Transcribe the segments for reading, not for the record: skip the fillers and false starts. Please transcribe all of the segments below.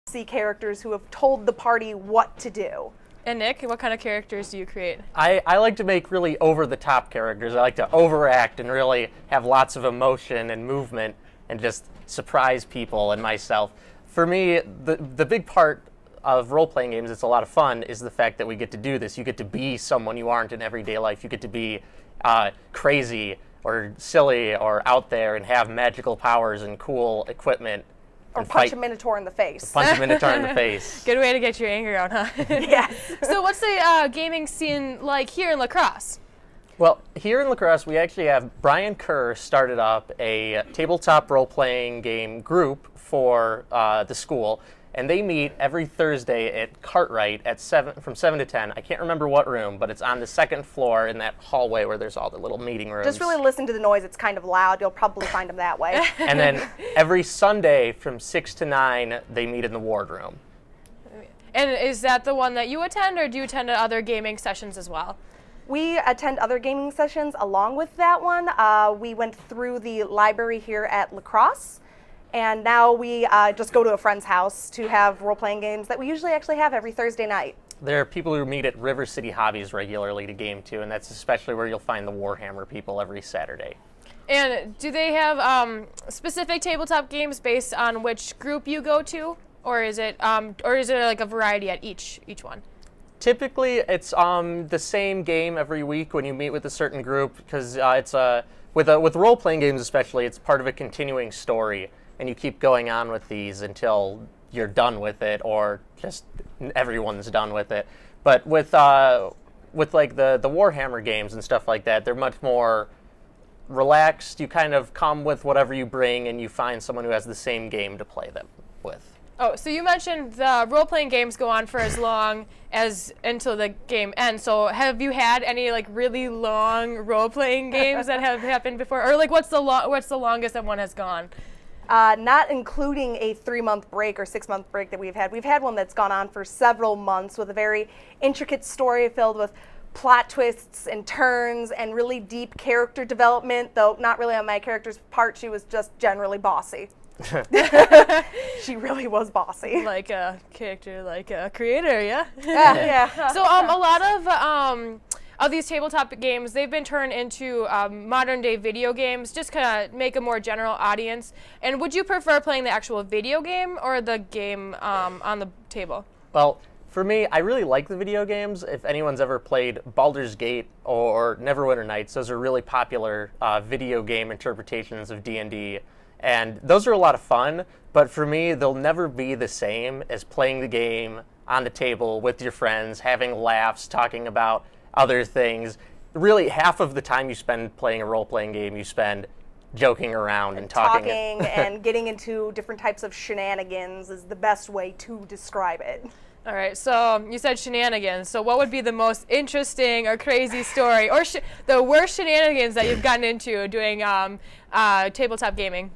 see characters who have told the party what to do. And Nick, what kind of characters do you create? I like to make really over-the-top characters. I like to overact and really have lots of emotion and movement and just surprise people and myself. For me, the big part of role-playing games, it's a lot of fun, is the fact that we get to do this. You get to be someone you aren't in everyday life. You get to be crazy or silly or out there and have magical powers and cool equipment. Or punch a minotaur in the face. Punch a minotaur in the face. Good way to get your anger out, huh? Yes. So what's the gaming scene like here in La Crosse? Well, here in La Crosse, we actually have Brian Kerr started up a tabletop role-playing game group for the school, and they meet every Thursday at Cartwright at from 7 to 10. I can't remember what room, but it's on the second floor in that hallway where there's all the little meeting rooms. Just really listen to the noise. It's kind of loud. You'll probably find them that way. And then every Sunday from 6 to 9, they meet in the wardroom. And is that the one that you attend, or do you attend other gaming sessions as well? We attend other gaming sessions along with that one. We went through the library here at La Crosse, and now we just go to a friend's house to have role-playing games that we usually actually have every Thursday night. There are people who meet at River City Hobbies regularly to game too, and that's especially where you'll find the Warhammer people every Saturday. And do they have specific tabletop games based on which group you go to, or is it like a variety at each one? Typically, it's the same game every week when you meet with a certain group, because it's with role-playing games especially, it's part of a continuing story, and you keep going on with these until you're done with it, or just everyone's done with it. But with like the Warhammer games and stuff like that, they're much more relaxed. You kind of come with whatever you bring, and you find someone who has the same game to play them with. Oh, so you mentioned the role-playing games go on for as long as until the game ends. So have you had any like really long role-playing games that have happened before, or like what's the longest that one has gone? Not including a 3-month break or 6-month break that we've had. We've had one that's gone on for several months with a very intricate story filled with plot twists and turns and really deep character development, though not really on my character's part. She was just generally bossy. She really was bossy. Like a character, like a creator, yeah? Yeah. So a lot of these tabletop games, they've been turned into modern day video games, just kind of make a more general audience. And would you prefer playing the actual video game or the game on the table? Well, for me, I really like the video games. If anyone's ever played Baldur's Gate or Neverwinter Nights, those are really popular video game interpretations of D&D. And those are a lot of fun, but for me, they'll never be the same as playing the game on the table with your friends, having laughs, talking about other things. Really, half of the time you spend playing a role-playing game, you spend joking around and talking. And getting into different types of shenanigans is the best way to describe it. All right, so you said shenanigans. So what would be the most interesting or crazy story, or the worst shenanigans that you've gotten into doing tabletop gaming?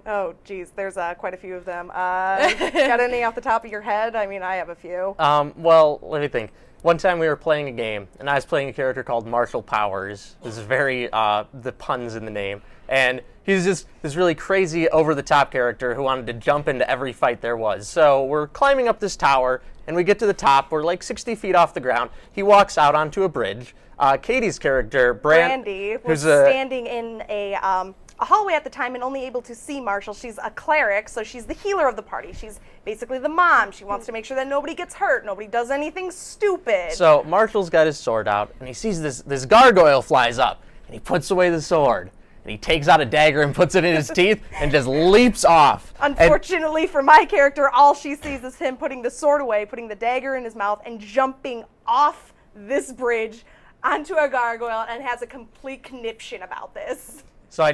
Oh, geez, there's quite a few of them. Got any off the top of your head? I mean, I have a few. Well, let me think. One time we were playing a game, and I was playing a character called Marshall Powers. This is very, the puns in the name. And he's just this really crazy, over-the-top character who wanted to jump into every fight there was. So we're climbing up this tower, and we get to the top. We're like 60 feet off the ground. He walks out onto a bridge. Katie's character, Brandy, was standing in a hallway at the time and only able to see Marshall. She's a cleric, so she's the healer of the party. She's basically the mom. She wants to make sure that nobody gets hurt, nobody does anything stupid. So Marshall's got his sword out, and he sees this gargoyle flies up, and he puts away the sword. And he takes out a dagger and puts it in his teeth and just leaps off. Unfortunately for my character, all she sees is him putting the sword away, putting the dagger in his mouth, and jumping off this bridge onto a gargoyle, and has a complete conniption about this. So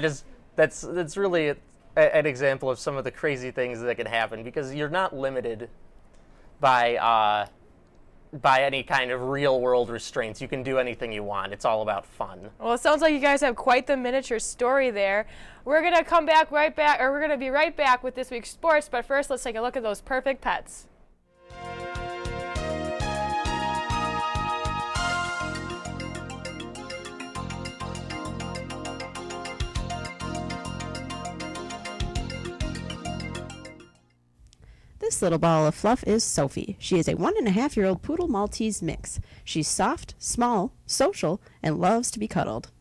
that's really an example of some of the crazy things that can happen, because you're not limited by any kind of real-world restraints. You can do anything you want. It's all about fun. Well, it sounds like you guys have quite the miniature story there. We're going to come back we're going to be right back with this week's sports, but first let's take a look at those perfect pets. This little ball of fluff is Sophie. She is a 1.5-year-old Poodle Maltese mix. She's soft, small, social, and loves to be cuddled.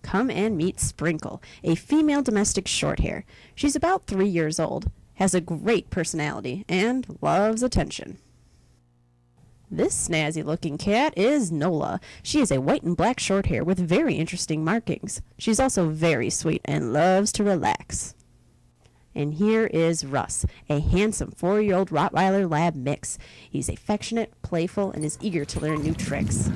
Come and meet Sprinkle, a female domestic shorthair. She's about 3 years old, has a great personality, and loves attention. This snazzy-looking cat is Nola. She is a white and black shorthair with very interesting markings. She's also very sweet and loves to relax. And here is Russ, a handsome 4-year-old Rottweiler Lab mix. He's affectionate, playful, and is eager to learn new tricks.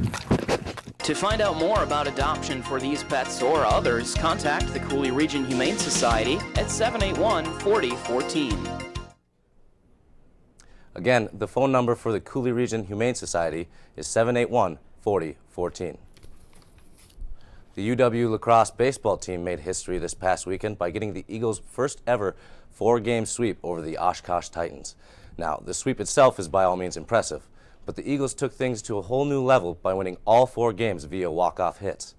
To find out more about adoption for these pets or others, contact the Cooley Region Humane Society at 781-4014. Again, the phone number for the Cooley Region Humane Society is 781-4014. The UW lacrosse baseball team made history this past weekend by getting the Eagles' first ever 4-game sweep over the Oshkosh Titans. Now, the sweep itself is by all means impressive, but the Eagles took things to a whole new level by winning all 4 games via walk-off hits.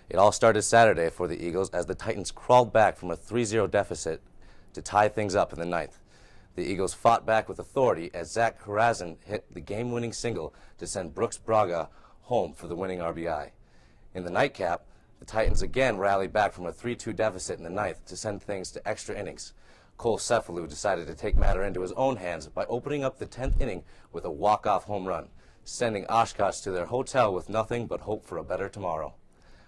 It all started Saturday for the Eagles as the Titans crawled back from a 3-0 deficit to tie things up in the 9th. The Eagles fought back with authority as Zach Karazin hit the game-winning single to send Brooks Braga home for the winning RBI. In the nightcap, the Titans again rallied back from a 3-2 deficit in the 9th to send things to extra innings. Cole Cephalou decided to take matter into his own hands by opening up the 10th inning with a walk-off home run, sending Oshkosh to their hotel with nothing but hope for a better tomorrow.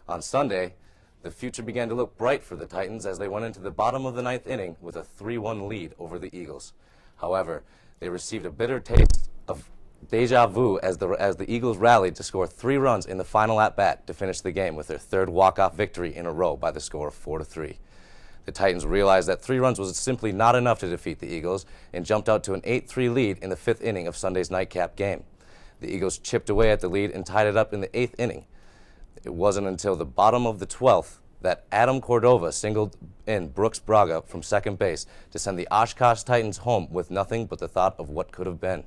On Sunday, the future began to look bright for the Titans as they went into the bottom of the 9th inning with a 3-1 lead over the Eagles. However, they received a bitter taste of deja vu as the Eagles rallied to score 3 runs in the final at-bat to finish the game with their 3rd walk-off victory in a row by the score of 4-3. The Titans realized that 3 runs was simply not enough to defeat the Eagles and jumped out to an 8-3 lead in the 5th inning of Sunday's nightcap game. The Eagles chipped away at the lead and tied it up in the 8th inning. It wasn't until the bottom of the 12th that Adam Cordova singled in Brooks Braga from second base to send the Oshkosh Titans home with nothing but the thought of what could have been.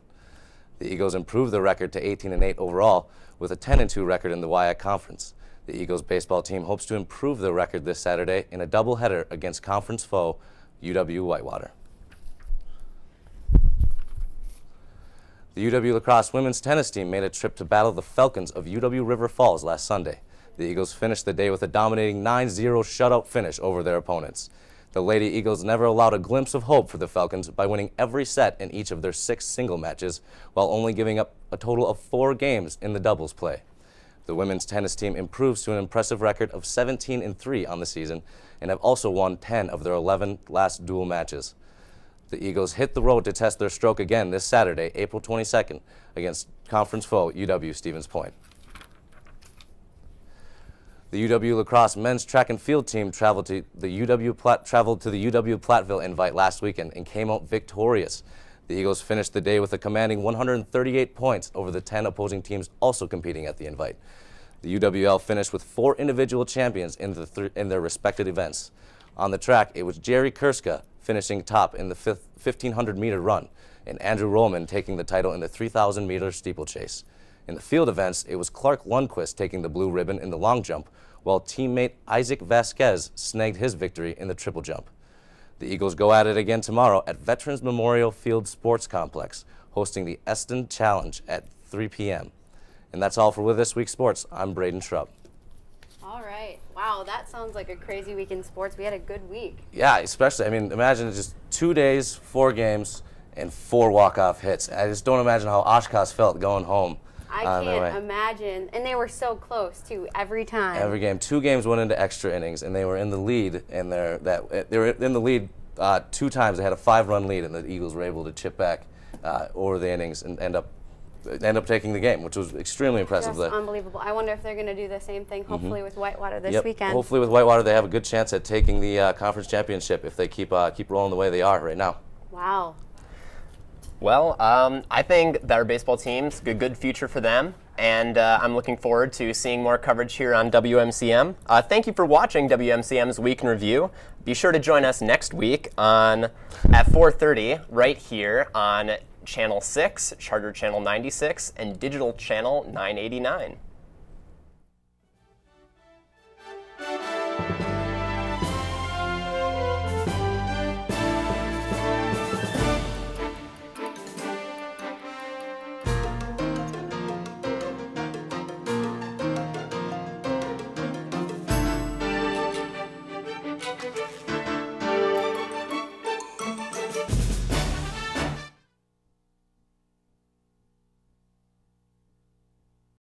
The Eagles improved their record to 18-8 overall with a 10-2 record in the WIAC Conference. The Eagles baseball team hopes to improve their record this Saturday in a doubleheader against conference foe UW-Whitewater. The UW lacrosse women's tennis team made a trip to battle the Falcons of UW River Falls last Sunday. The Eagles finished the day with a dominating 9-0 shutout finish over their opponents. The Lady Eagles never allowed a glimpse of hope for the Falcons by winning every set in each of their 6 single matches, while only giving up a total of 4 games in the doubles play. The women's tennis team improves to an impressive record of 17-3 on the season and have also won 10 of their 11 last dual matches. The Eagles hit the road to test their stroke again this Saturday, April 22nd, against conference foe UW-Stevens Point. The UW lacrosse men's track and field team traveled to the UW Platteville invite last weekend and came out victorious. The Eagles finished the day with a commanding 138 points over the 10 opposing teams also competing at the invite. The UWL finished with 4 individual champions in their respective events. On the track, it was Jerry Kurska finishing top in the 1,500-meter run, and Andrew Rollman taking the title in the 3,000-meter steeplechase. In the field events, it was Clark Lundquist taking the blue ribbon in the long jump, while teammate Isaac Vasquez snagged his victory in the triple jump. The Eagles go at it again tomorrow at Veterans Memorial Field Sports Complex, hosting the Eston Challenge at 3 p.m. And that's all for this week's sports. I'm Braden Shrub. All right. Wow, that sounds like a crazy week in sports. We had a good week. Yeah, especially, I mean, imagine just 2 days, 4 games, and 4 walk-off hits. I just don't imagine how Oshkosh felt going home. I can't imagine. And they were so close, too, every time. Every game. 2 games went into extra innings, and they were in the lead. And they were in the lead 2 times. They had a 5-run lead, and the Eagles were able to chip back over the innings and end up taking the game, which was extremely impressive. Just unbelievable. I wonder if they're going to do the same thing, hopefully, with Whitewater this weekend. Hopefully with Whitewater, they have a good chance at taking the conference championship if they keep rolling the way they are right now. Wow. Well, I think that our baseball team's a good future for them, and I'm looking forward to seeing more coverage here on WMCM. Thank you for watching WMCM's Week in Review. Be sure to join us next week at 4:30 right here on Channel 6, Charter Channel 96, and Digital Channel 989.